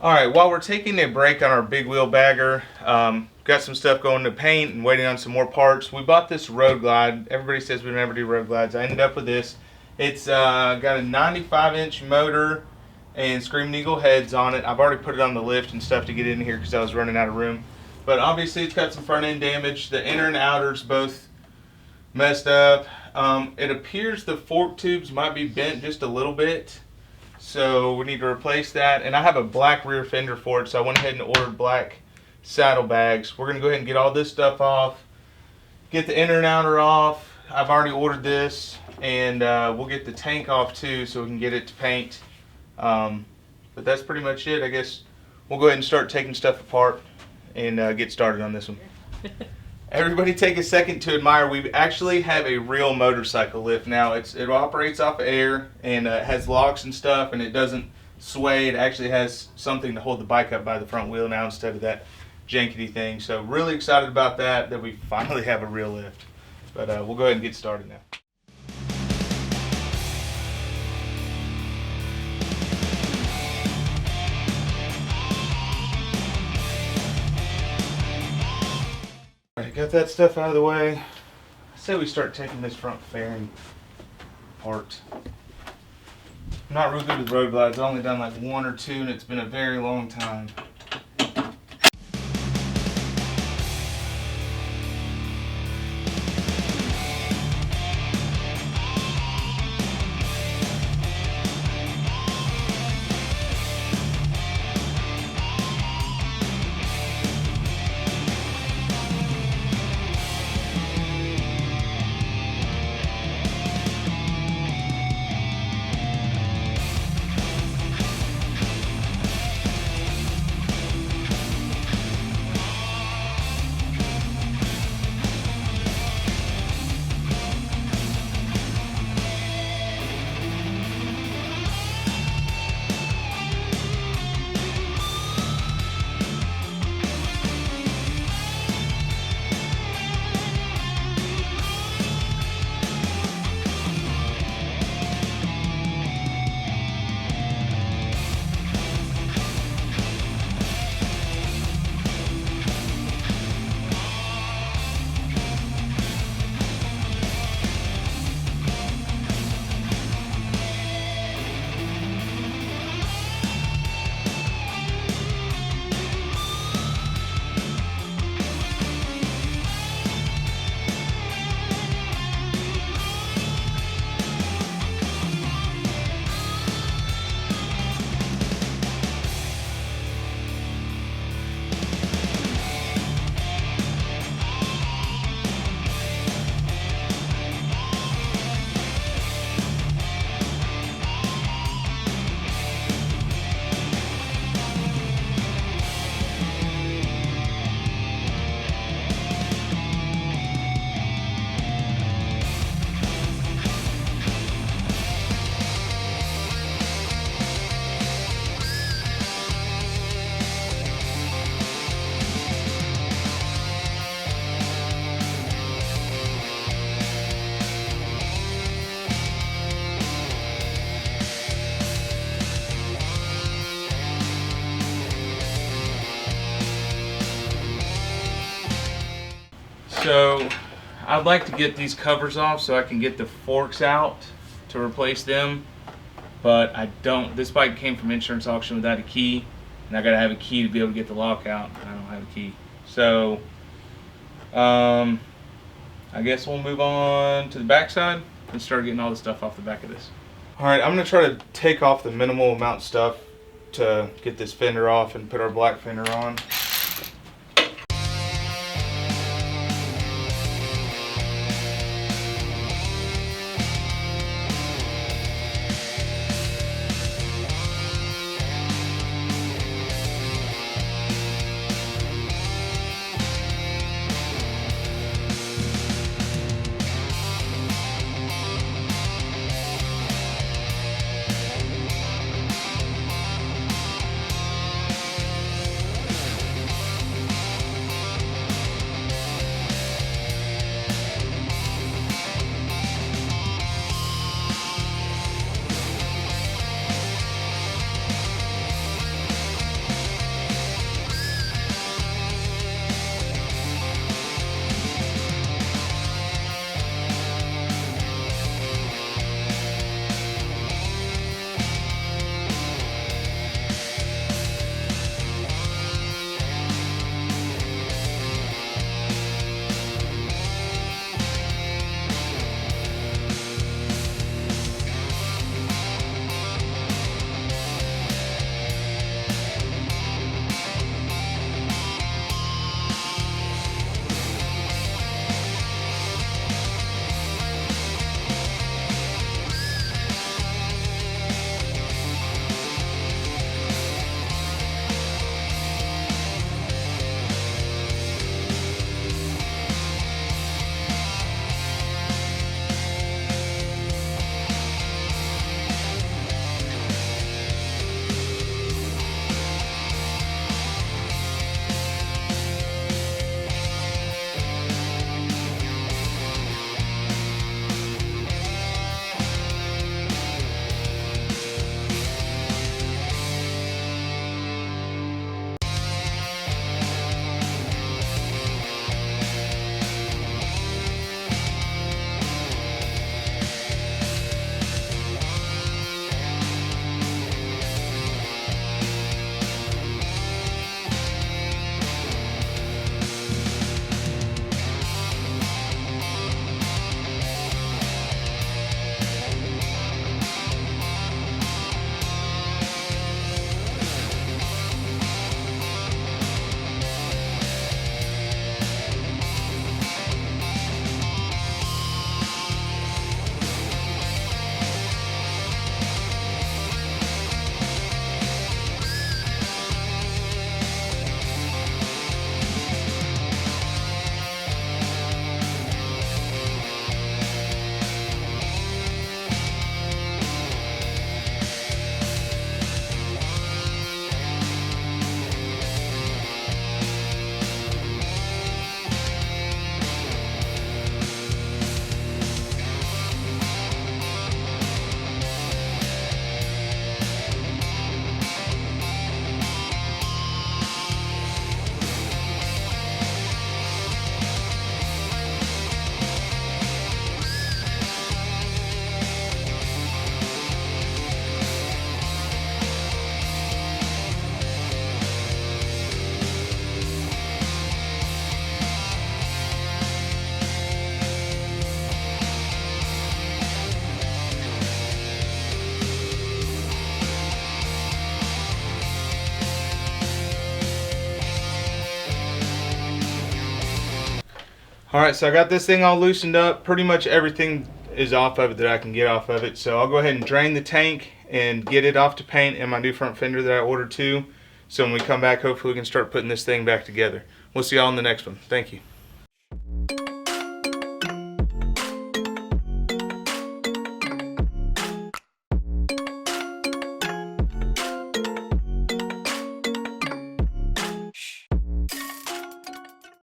Alright, while we're taking a break on our big wheel bagger, got some stuff going to paint and waiting on some more parts. We bought this road glide. Everybody says we never do road glides. I ended up with this. It's got a 95-inch motor and Screaming Eagle heads on it. I've already put it on the lift and stuff to get in here because I was running out of room. But obviously it's got some front end damage. The inner and outer's both messed up. It appears the fork tubes might be bent just a little bit. So we need to replace that, and I have a black rear fender for it, so I went ahead and ordered black saddlebags. We're going to go ahead and get all this stuff off, get the inner and outer off. I've already ordered this, and we'll get the tank off too so we can get it to paint. But that's pretty much it. I guess we'll go ahead and start taking stuff apart and get started on this one. Everybody take a second to admire. We actually have a real motorcycle lift now. It operates off of air and has locks and stuff, and it doesn't sway. It actually has something to hold the bike up by the front wheel now instead of that jankety thing. So really excited about that we finally have a real lift. But we'll go ahead and get started now. Alright, got that stuff out of the way. I say we start taking this front fairing apart. I'm not real good with road glides. I've only done like one or two, and it's been a very long time. So I'd like to get these covers off so I can get the forks out to replace them, but I don't. This bike came from insurance auction without a key, and I gotta have a key to be able to get the lock out, and I don't have a key. So I guess we'll move on to the back side and start getting all the stuff off the back of this. Alright, I'm gonna try to take off the minimal amount of stuff to get this fender off and put our black fender on. Alright, so I got this thing all loosened up. Pretty much everything is off of it that I can get off of it. So I'll go ahead and drain the tank and get it off to paint and my new front fender that I ordered too. So when we come back, hopefully we can start putting this thing back together. We'll see y'all in the next one. Thank you.